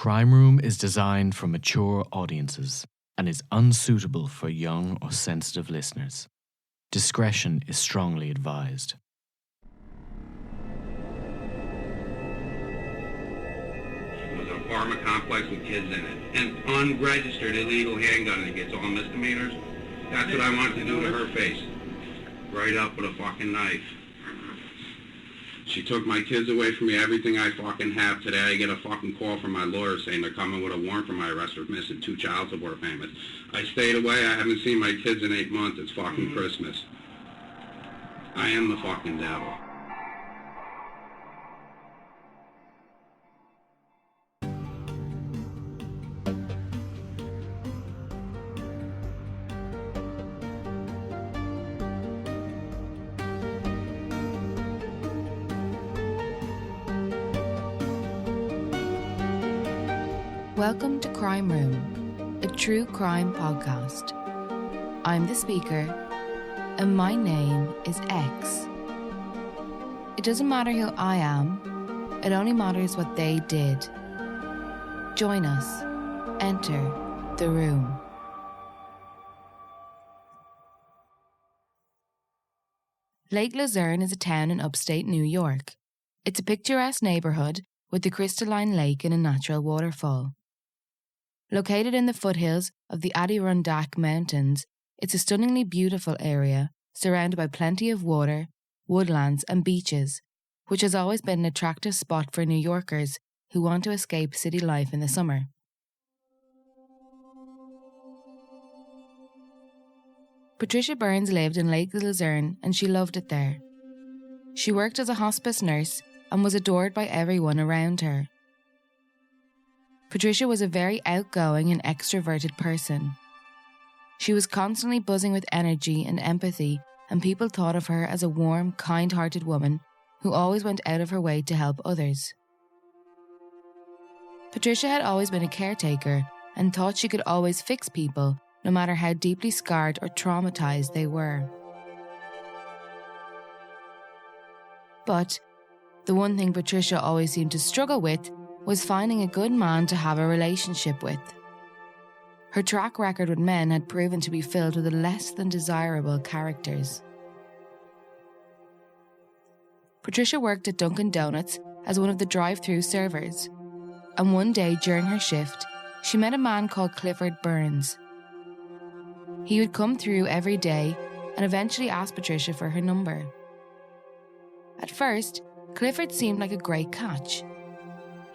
Crimeroom is designed for mature audiences and is unsuitable for young or sensitive listeners. Discretion is strongly advised. It was an apartment complex with kids in it. An unregistered illegal handgun that gets all misdemeanors. That's what I wanted to do to her face. Right up with a fucking knife. She took my kids away from me, everything I fucking have. Today I get a fucking call from my lawyer saying they're coming with a warrant for my arrest for missing 2 child support payments. I stayed away. I haven't seen my kids in 8 months. It's fucking Christmas. I am the fucking devil. Welcome to Crimeroom, a true crime podcast. I'm the speaker, and my name is X. It doesn't matter who I am, it only matters what they did. Join us. Enter the room. Lake Luzerne is a town in upstate New York. It's a picturesque neighborhood with a crystalline lake and a natural waterfall. Located in the foothills of the Adirondack Mountains, it's a stunningly beautiful area surrounded by plenty of water, woodlands and beaches, which has always been an attractive spot for New Yorkers who want to escape city life in the summer. Patricia Burns lived in Lake Luzerne and she loved it there. She worked as a hospice nurse and was adored by everyone around her. Patricia was a very outgoing and extroverted person. She was constantly buzzing with energy and empathy, and people thought of her as a warm, kind-hearted woman who always went out of her way to help others. Patricia had always been a caretaker and thought she could always fix people, no matter how deeply scarred or traumatized they were. But the one thing Patricia always seemed to struggle with was finding a good man to have a relationship with. Her track record with men had proven to be filled with less than desirable characters. Patricia worked at Dunkin' Donuts as one of the drive-thru servers, and one day during her shift, she met a man called Clifford Burns. He would come through every day and eventually asked Patricia for her number. At first, Clifford seemed like a great catch.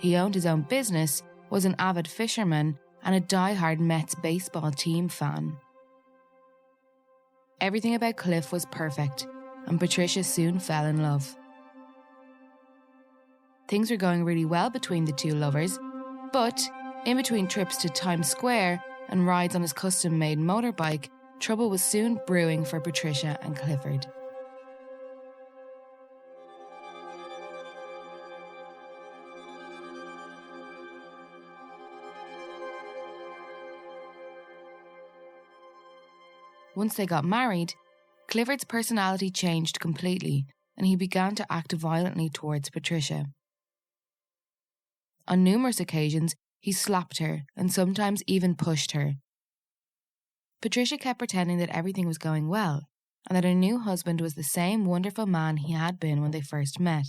He owned his own business, was an avid fisherman, and a die-hard Mets baseball team fan. Everything about Cliff was perfect, and Patricia soon fell in love. Things were going really well between the two lovers, but in between trips to Times Square and rides on his custom-made motorbike, trouble was soon brewing for Patricia and Clifford. Once they got married, Clifford's personality changed completely and he began to act violently towards Patricia. On numerous occasions, he slapped her and sometimes even pushed her. Patricia kept pretending that everything was going well and that her new husband was the same wonderful man he had been when they first met.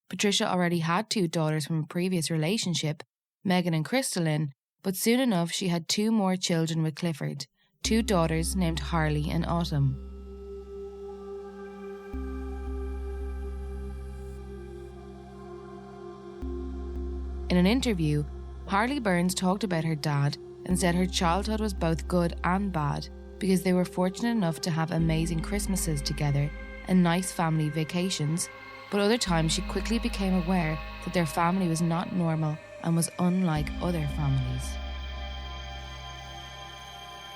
Patricia already had 2 daughters from a previous relationship, Megan and Crystalline, but soon enough she had 2 more children with Clifford. 2 daughters named Harley and Autumn. In an interview, Harley Burns talked about her dad and said her childhood was both good and bad because they were fortunate enough to have amazing Christmases together and nice family vacations, but other times she quickly became aware that their family was not normal and was unlike other families.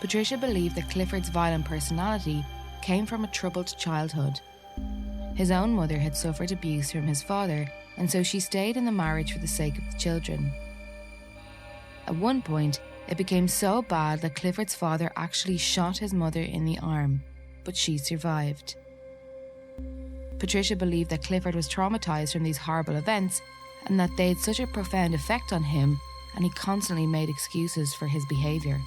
Patricia believed that Clifford's violent personality came from a troubled childhood. His own mother had suffered abuse from his father, and so she stayed in the marriage for the sake of the children. At one point, it became so bad that Clifford's father actually shot his mother in the arm, but she survived. Patricia believed that Clifford was traumatized from these horrible events and that they had such a profound effect on him, and he constantly made excuses for his behaviour.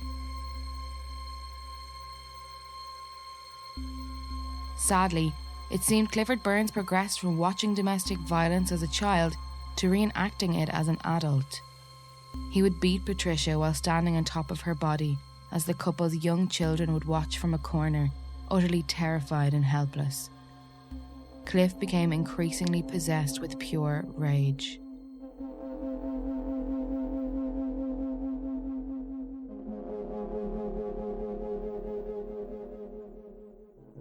Sadly, it seemed Clifford Burns progressed from watching domestic violence as a child to reenacting it as an adult. He would beat Patricia while standing on top of her body as the couple's young children would watch from a corner, utterly terrified and helpless. Cliff became increasingly possessed with pure rage.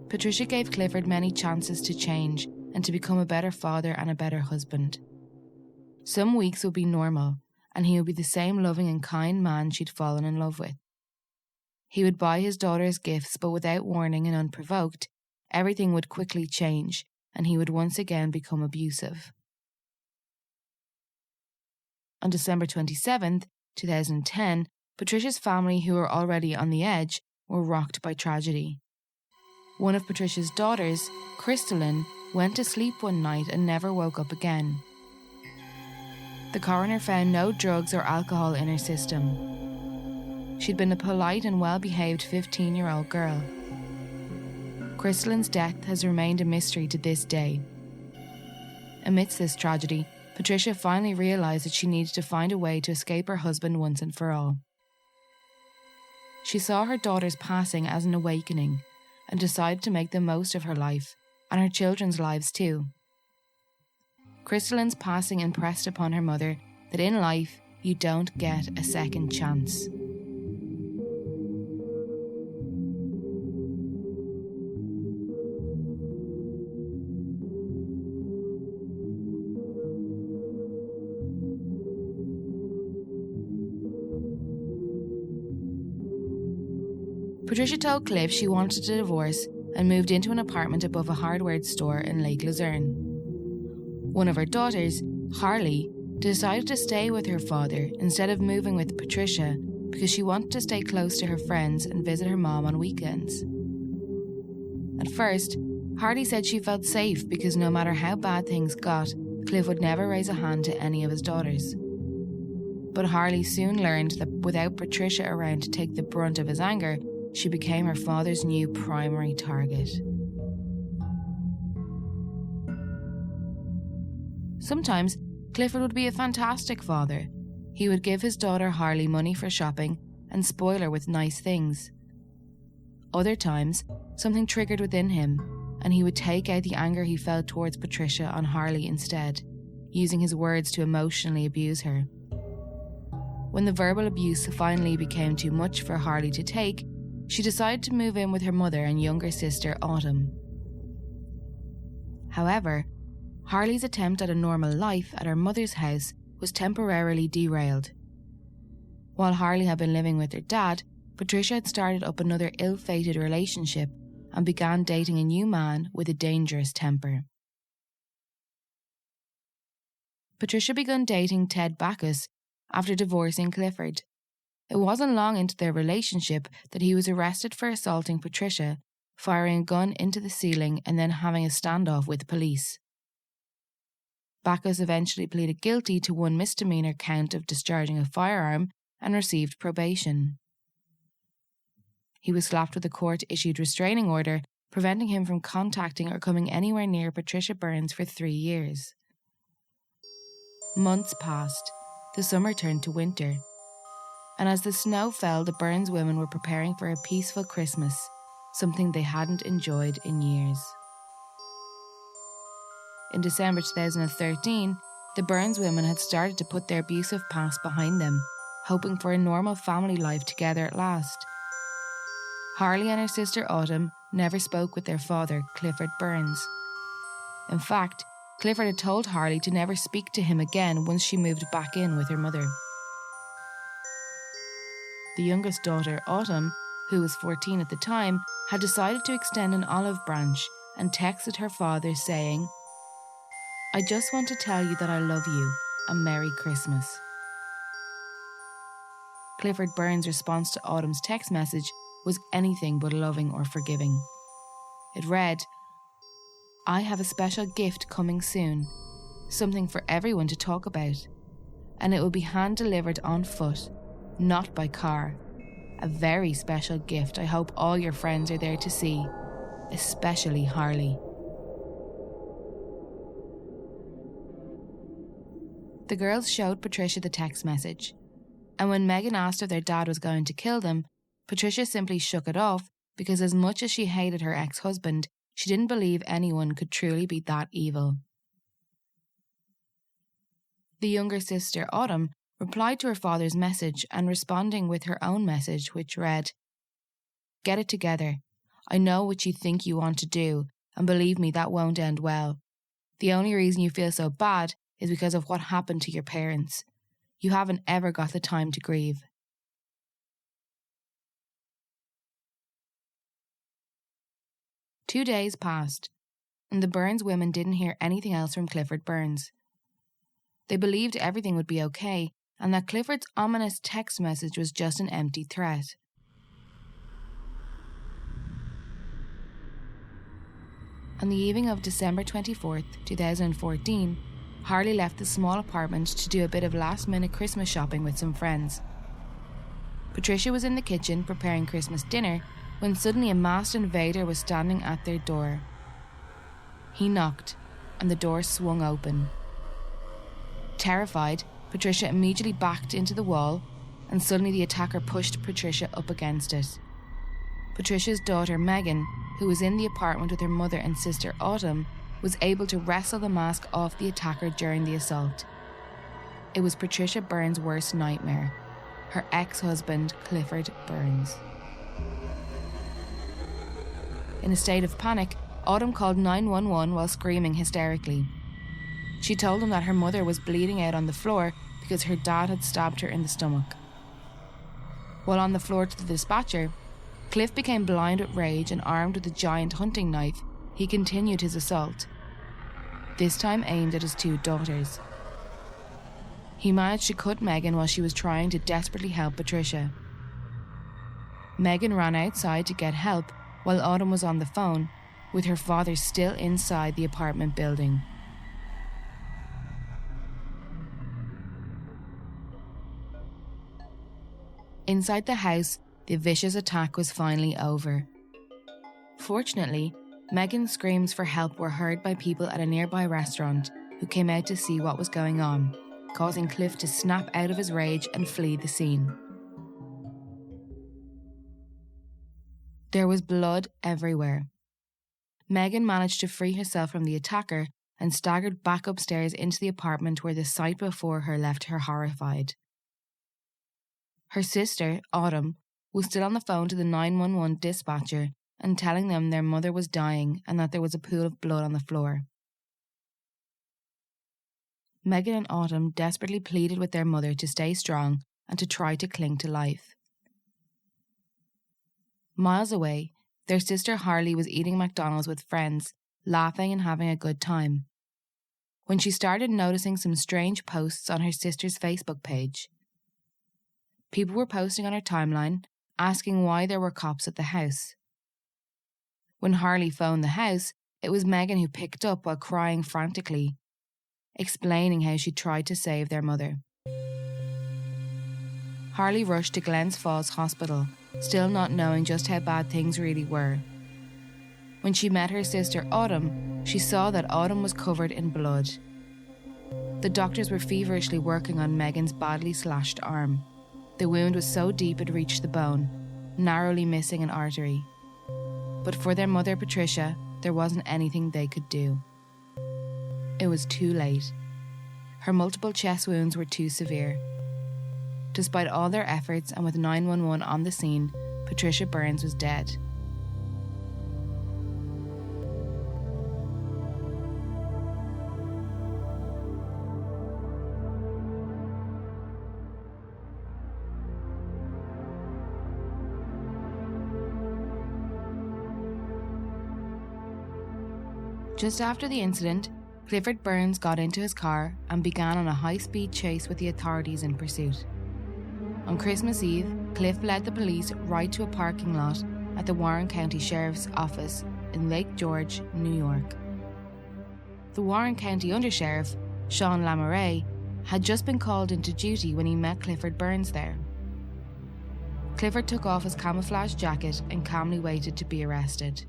Patricia gave Clifford many chances to change and to become a better father and a better husband. Some weeks would be normal, and he would be the same loving and kind man she'd fallen in love with. He would buy his daughters gifts, but without warning and unprovoked, everything would quickly change, and he would once again become abusive. On December 27th, 2010, Patricia's family, who were already on the edge, were rocked by tragedy. One of Patricia's daughters, Crystalline, went to sleep one night and never woke up again. The coroner found no drugs or alcohol in her system. She'd been a polite and well-behaved 15-year-old girl. Crystalline's death has remained a mystery to this day. Amidst this tragedy, Patricia finally realised that she needed to find a way to escape her husband once and for all. She saw her daughter's passing as an awakening and decided to make the most of her life, and her children's lives too. Crystalline's passing impressed upon her mother that in life you don't get a second chance. Patricia told Cliff she wanted a divorce and moved into an apartment above a hardware store in Lake Luzerne. One of her daughters, Harley, decided to stay with her father instead of moving with Patricia because she wanted to stay close to her friends and visit her mom on weekends. At first, Harley said she felt safe because no matter how bad things got, Cliff would never raise a hand to any of his daughters. But Harley soon learned that without Patricia around to take the brunt of his anger, she became her father's new primary target. Sometimes, Clifford would be a fantastic father. He would give his daughter Harley money for shopping and spoil her with nice things. Other times, something triggered within him, and he would take out the anger he felt towards Patricia on Harley instead, using his words to emotionally abuse her. When the verbal abuse finally became too much for Harley to take, she decided to move in with her mother and younger sister, Autumn. However, Harley's attempt at a normal life at her mother's house was temporarily derailed. While Harley had been living with her dad, Patricia had started up another ill-fated relationship and began dating a new man with a dangerous temper. Patricia began dating Ted Backus after divorcing Clifford. It wasn't long into their relationship that he was arrested for assaulting Patricia, firing a gun into the ceiling and then having a standoff with police. Backus eventually pleaded guilty to one misdemeanor count of discharging a firearm and received probation. He was slapped with a court-issued restraining order, preventing him from contacting or coming anywhere near Patricia Burns for 3 years. Months passed. The summer turned to winter. And as the snow fell, the Burns women were preparing for a peaceful Christmas, something they hadn't enjoyed in years. In December 2013, the Burns women had started to put their abusive past behind them, hoping for a normal family life together at last. Harley and her sister Autumn never spoke with their father, Clifford Burns. In fact, Clifford had told Harley to never speak to him again once she moved back in with her mother. The youngest daughter, Autumn, who was 14 at the time, had decided to extend an olive branch and texted her father saying, "I just want to tell you that I love you, and Merry Christmas." Clifford Burns' response to Autumn's text message was anything but loving or forgiving. It read, "I have a special gift coming soon. something for everyone to talk about. And it would be hand-delivered on foot, not by car. A very special gift I hope all your friends are there to see, especially Harley. The girls showed Patricia the text message, and when Megan asked if their dad was going to kill them, Patricia simply shook it off because as much as she hated her ex-husband, she didn't believe anyone could truly be that evil. The younger sister, Autumn, replied to her father's message and responding with her own message, which read, "Get it together. I know what you think you want to do, and believe me, that won't end well. The only reason you feel so bad is because of what happened to your parents. You haven't ever got the time to grieve." Two days passed, and the Burns women didn't hear anything else from Clifford Burns. They believed everything would be okay, and that Clifford's ominous text message was just an empty threat. On the evening of December 24th, 2014, Harley left the small apartment to do a bit of last-minute Christmas shopping with some friends. Patricia was in the kitchen preparing Christmas dinner when suddenly a masked invader was standing at their door. He knocked, and the door swung open. Terrified, Patricia immediately backed into the wall, and suddenly the attacker pushed Patricia up against it. Patricia's daughter Megan, who was in the apartment with her mother and sister Autumn, was able to wrestle the mask off the attacker during the assault. It was Patricia Burns' worst nightmare, her ex-husband Clifford Burns. In a state of panic, Autumn called 911 while screaming hysterically. She told him that her mother was bleeding out on the floor because her dad had stabbed her in the stomach. While on the floor to the dispatcher, Cliff became blind with rage and armed with a giant hunting knife, he continued his assault, this time aimed at his two daughters. He managed to cut Megan while she was trying to desperately help Patricia. Megan ran outside to get help while Autumn was on the phone, with her father still inside the apartment building. Inside the house, the vicious attack was finally over. Fortunately, Megan's screams for help were heard by people at a nearby restaurant who came out to see what was going on, causing Cliff to snap out of his rage and flee the scene. There was blood everywhere. Megan managed to free herself from the attacker and staggered back upstairs into the apartment where the sight before her left her horrified. Her sister, Autumn, was still on the phone to the 911 dispatcher and telling them their mother was dying and that there was a pool of blood on the floor. Megan and Autumn desperately pleaded with their mother to stay strong and to try to cling to life. Miles away, their sister Harley was eating McDonald's with friends, laughing and having a good time, when she started noticing some strange posts on her sister's Facebook page. People were posting on her timeline, asking why there were cops at the house. When Harley phoned the house, it was Megan who picked up while crying frantically, explaining how she tried to save their mother. Harley rushed to Glens Falls Hospital, still not knowing just how bad things really were. When she met her sister Autumn, she saw that Autumn was covered in blood. The doctors were feverishly working on Megan's badly slashed arm. The wound was so deep it reached the bone, narrowly missing an artery. But for their mother Patricia, there wasn't anything they could do. It was too late. Her multiple chest wounds were too severe. Despite all their efforts and with 911 on the scene, Patricia Burns was dead. Just after the incident, Clifford Burns got into his car and began on a high-speed chase with the authorities in pursuit. On Christmas Eve, Cliff led the police right to a parking lot at the Warren County Sheriff's Office in Lake George, New York. The Warren County Undersheriff, Sean Lamoureux, had just been called into duty when he met Clifford Burns there. Clifford took off his camouflage jacket and calmly waited to be arrested.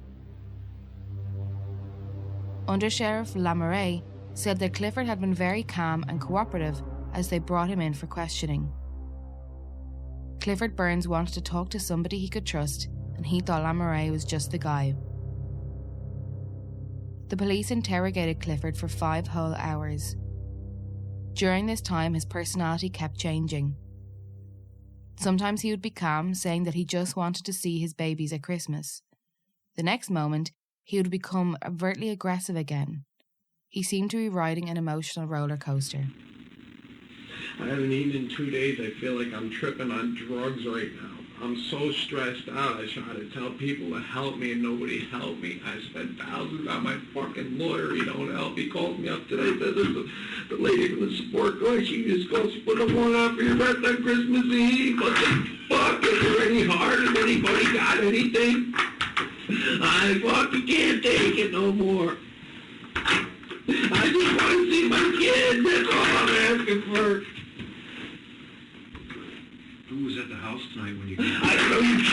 Under-Sheriff Lamoureux said that Clifford had been very calm and cooperative as they brought him in for questioning. Clifford Burns wanted to talk to somebody he could trust, and he thought Lamoureux was just the guy. The police interrogated Clifford for 5 whole hours. During this time, his personality kept changing. Sometimes he would be calm, saying that he just wanted to see his babies at Christmas. The next moment, he would become overtly aggressive again. He seemed to be riding an emotional roller coaster. I haven't eaten in 2 days. I feel like I'm tripping on drugs right now. I'm so stressed out. I try to tell people to help me and nobody helped me. I spent thousands on my fucking lawyer. He don't help. He called me up today. Said there's the lady from the support group. She just goes, put a one on for your birthday on Christmas Eve. What the fuck? Is there any heart? Has anybody got anything? I fucking can't take it no more. I just want to see my kids. That's all I'm asking for. Who was at the house tonight when you got I don't know.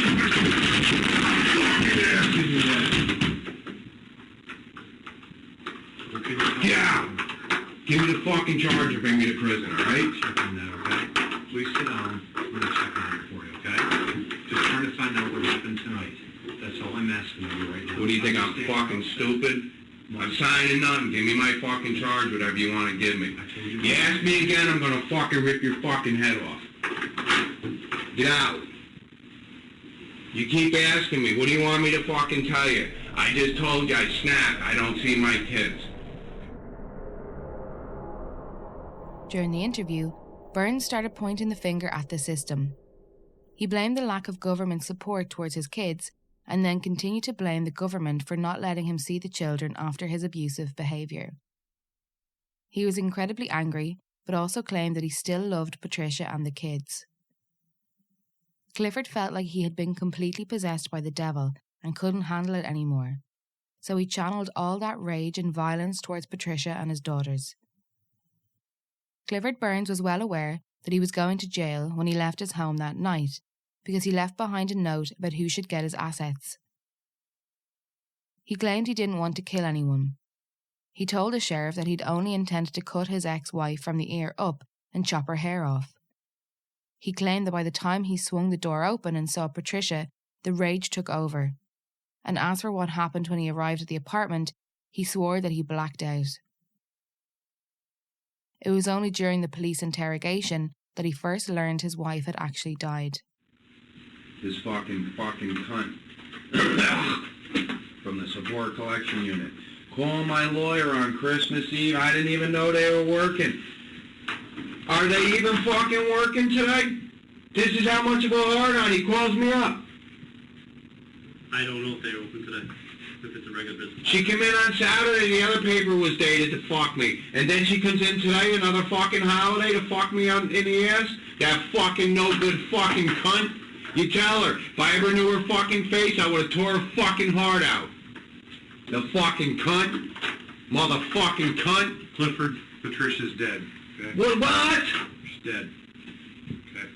Get out! Give me the fucking charge or bring me to prison, all right? check on that, okay? Please sit down. I'm going to check on it for you, okay? Just trying to find out what happened tonight. That's all I'm asking of you right now. What do you think, I'm fucking stupid? I'm signing nothing. Give me my fucking charge, whatever you want to give me. I told you. You ask me again, I'm going to fucking rip your fucking head off. Get out. You keep asking me, what do you want me to fucking tell you? I just told you I snapped. I don't see my kids. During the interview, Burns started pointing the finger at the system. He blamed the lack of government support towards his kids and then continued to blame the government for not letting him see the children after his abusive behaviour. He was incredibly angry, but also claimed that he still loved Patricia and the kids. Clifford felt like he had been completely possessed by the devil and couldn't handle it anymore, so he channeled all that rage and violence towards Patricia and his daughters. Clifford Burns was well aware that he was going to jail when he left his home that night, because he left behind a note about who should get his assets. He claimed he didn't want to kill anyone. He told the sheriff that he'd only intended to cut his ex-wife from the ear up and chop her hair off. He claimed that by the time he swung the door open and saw Patricia, the rage took over. And as for what happened when he arrived at the apartment, he swore that he blacked out. It was only during the police interrogation that he first learned his wife had actually died. This fucking cunt from the support collection unit. Call my lawyer on Christmas Eve. I didn't even know they were working. Are they even fucking working today? This is how much of a hard-on. He calls me up. I don't know if they're open today, if it's a regular business. She came in on Saturday, the other paper was dated to fuck me. And then she comes in today, another fucking holiday to fuck me in the ass? That fucking no good fucking cunt. You tell her, if I ever knew her fucking face, I would have tore her fucking heart out. The fucking cunt. Motherfucking cunt. Clifford, Patricia's dead. Okay? What? She's dead. Okay.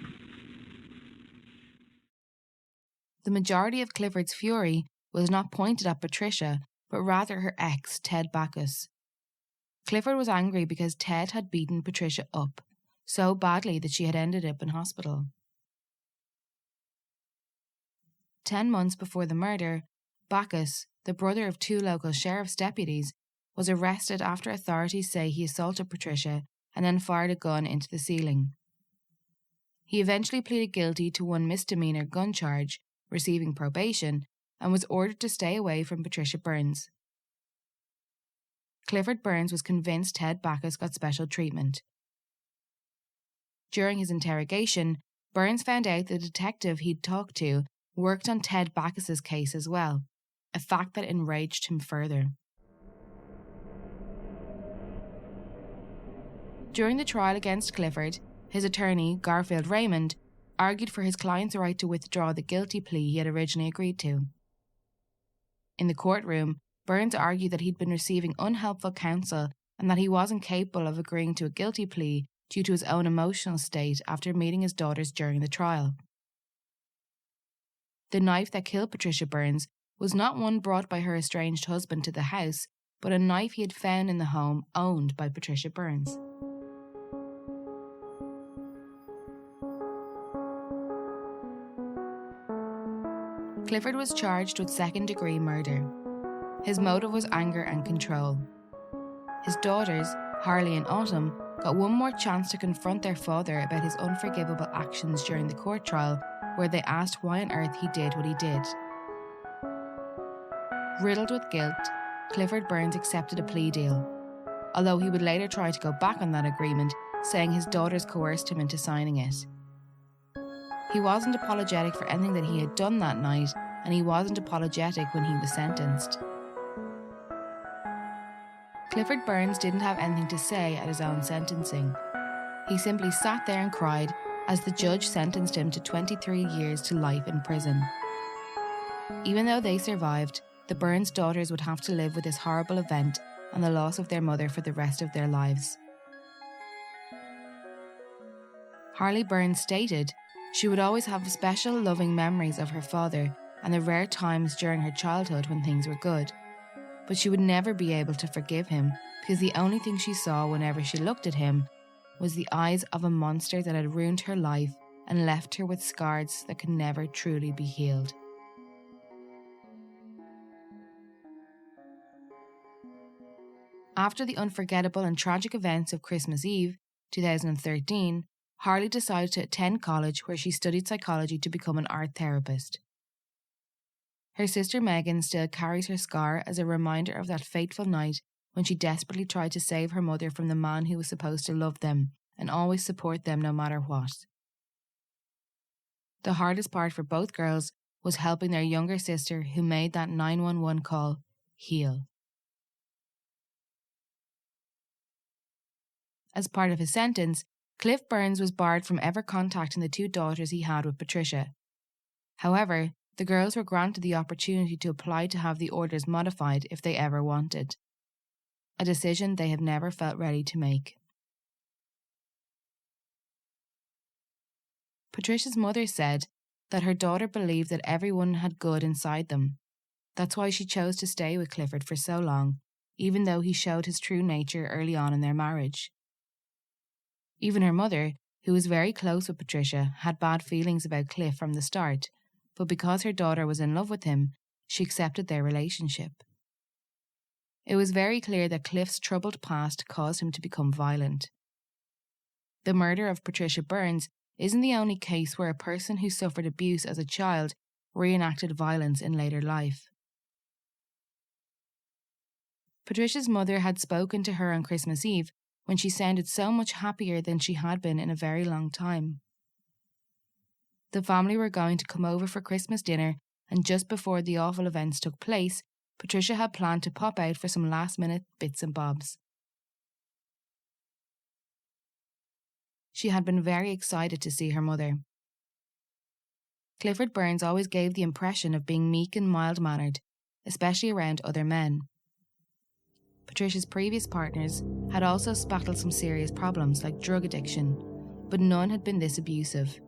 The majority of Clifford's fury was not pointed at Patricia, but rather her ex, Ted Backus. Clifford was angry because Ted had beaten Patricia up, so badly that she had ended up in hospital. 10 months before the murder, Backus, the brother of 2 local sheriff's deputies, was arrested after authorities say he assaulted Patricia and then fired a gun into the ceiling. He eventually pleaded guilty to 1 misdemeanor gun charge, receiving probation, and was ordered to stay away from Patricia Burns. Clifford Burns was convinced Ted Backus got special treatment. During his interrogation, Burns found out the detective he'd talked to worked on Ted Backus's case as well, a fact that enraged him further. During the trial against Clifford, his attorney, Garfield Raymond, argued for his client's right to withdraw the guilty plea he had originally agreed to. In the courtroom, Burns argued that he'd been receiving unhelpful counsel and and that he wasn't capable of agreeing to a guilty plea due to his own emotional state after meeting his daughters during the trial. The knife that killed Patricia Burns was not one brought by her estranged husband to the house, but a knife he had found in the home owned by Patricia Burns. Clifford was charged with second-degree murder. His motive was anger and control. His daughters, Harley and Autumn, got one more chance to confront their father about his unforgivable actions during the court trial, where they asked why on earth he did what he did. Riddled with guilt, Clifford Burns accepted a plea deal, although he would later try to go back on that agreement, saying his daughters coerced him into signing it. He wasn't apologetic for anything that he had done that night, and he wasn't apologetic when he was sentenced. Clifford Burns didn't have anything to say at his own sentencing. He simply sat there and cried as the judge sentenced him to 23 years to life in prison. Even though they survived, the Burns daughters would have to live with this horrible event and the loss of their mother for the rest of their lives. Harley Burns stated she would always have special loving memories of her father and the rare times during her childhood when things were good, but she would never be able to forgive him because the only thing she saw whenever she looked at him was the eyes of a monster that had ruined her life and left her with scars that could never truly be healed. After the unforgettable and tragic events of Christmas Eve, 2013, Harley decided to attend college where she studied psychology to become an art therapist. Her sister Megan still carries her scar as a reminder of that fateful night when she desperately tried to save her mother from the man who was supposed to love them and always support them no matter what. The hardest part for both girls was helping their younger sister who made that 911 call heal. As part of his sentence, Cliff Burns was barred from ever contacting the two daughters he had with Patricia. However, the girls were granted the opportunity to apply to have the orders modified if they ever wanted. A decision they have never felt ready to make. Patricia's mother said that her daughter believed that everyone had good inside them. That's why she chose to stay with Clifford for so long, even though he showed his true nature early on in their marriage. Even her mother, who was very close with Patricia, had bad feelings about Cliff from the start, but because her daughter was in love with him, she accepted their relationship. It was very clear that Cliff's troubled past caused him to become violent. The murder of Patricia Burns isn't the only case where a person who suffered abuse as a child reenacted violence in later life. Patricia's mother had spoken to her on Christmas Eve when she sounded so much happier than she had been in a very long time. The family were going to come over for Christmas dinner, and just before the awful events took place, Patricia had planned to pop out for some last-minute bits and bobs. She had been very excited to see her mother. Clifford Burns always gave the impression of being meek and mild-mannered, especially around other men. Patricia's previous partners had also spattled some serious problems like drug addiction, but none had been this abusive.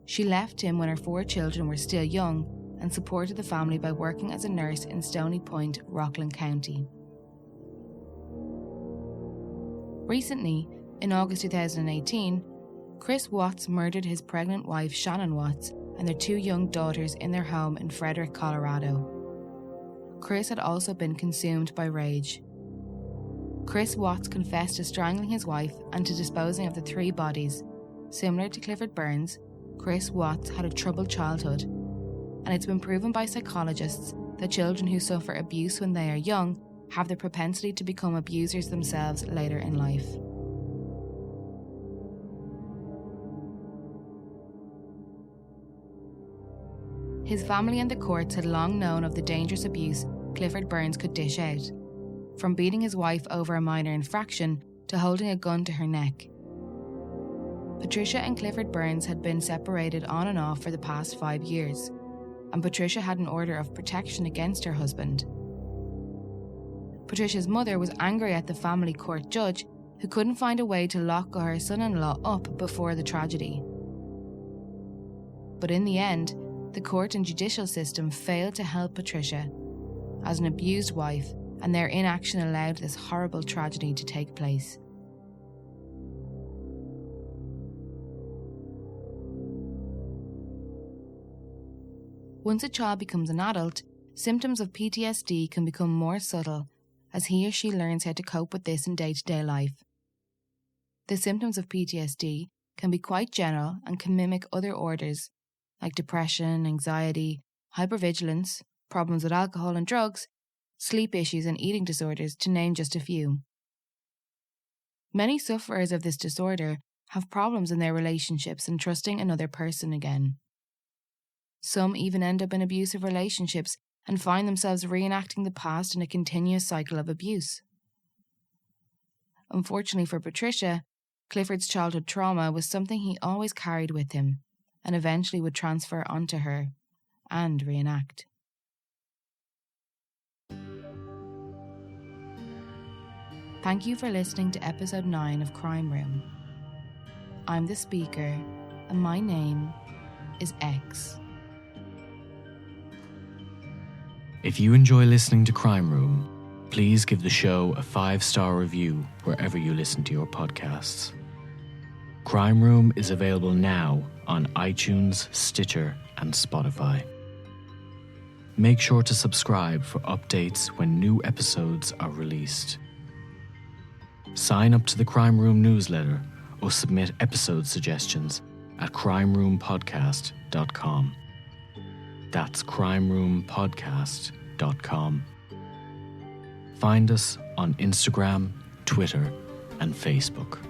She left him when her 4 children were still young and supported the family by working as a nurse in Stony Point, Rockland County. Recently, in August 2018, Chris Watts murdered his pregnant wife Shannon Watts and their 2 young daughters in their home in Frederick, Colorado. Chris had also been consumed by rage. Chris Watts confessed to strangling his wife and to disposing of the 3 bodies. Similar to Clifford Burns, Chris Watts had a troubled childhood, and it's been proven by psychologists that children who suffer abuse when they are young have the propensity to become abusers themselves later in life. His family and the courts had long known of the dangerous abuse Clifford Burns could dish out, from beating his wife over a minor infraction to holding a gun to her neck. Patricia and Clifford Burns had been separated on and off for the past 5 years, and Patricia had an order of protection against her husband. Patricia's mother was angry at the family court judge who couldn't find a way to lock her son-in-law up before the tragedy. But in the end, the court and judicial system failed to help Patricia as an abused wife, and their inaction allowed this horrible tragedy to take place. Once a child becomes an adult, symptoms of PTSD can become more subtle as he or she learns how to cope with this in day-to-day life. The symptoms of PTSD can be quite general and can mimic other orders like depression, anxiety, hypervigilance, problems with alcohol and drugs, sleep issues and eating disorders, to name just a few. Many sufferers of this disorder have problems in their relationships and trusting another person again. Some even end up in abusive relationships and find themselves reenacting the past in a continuous cycle of abuse. Unfortunately for Patricia, Clifford's childhood trauma was something he always carried with him and eventually would transfer onto her and reenact. Thank you for listening to episode 9 of Crimeroom. I'm the speaker, and my name is X. If you enjoy listening to Crimeroom, please give the show a 5-star review wherever you listen to your podcasts. Crimeroom is available now on iTunes, Stitcher, and Spotify. Make sure to subscribe for updates when new episodes are released. Sign up to the Crimeroom newsletter or submit episode suggestions at crimeroompodcast.com. That's crimeroompodcast.com. Find us on Instagram, Twitter, and Facebook.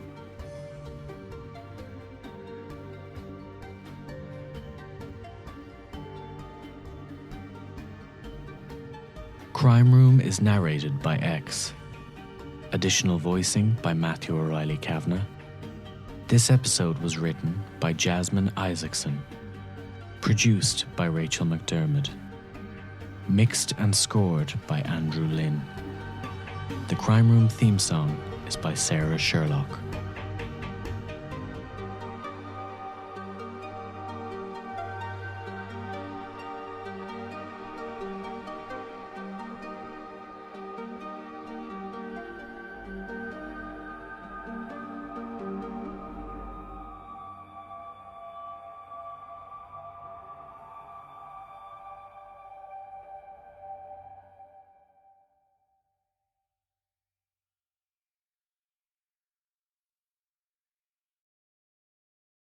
Crimeroom is narrated by X. Additional voicing by Matthew O'Reilly Kavanagh. This episode was written by Jasmine Isaacson. Produced by Rachel McDermott. Mixed and scored by Andrew Lynn. The Crimeroom theme song is by Sarah Sherlock.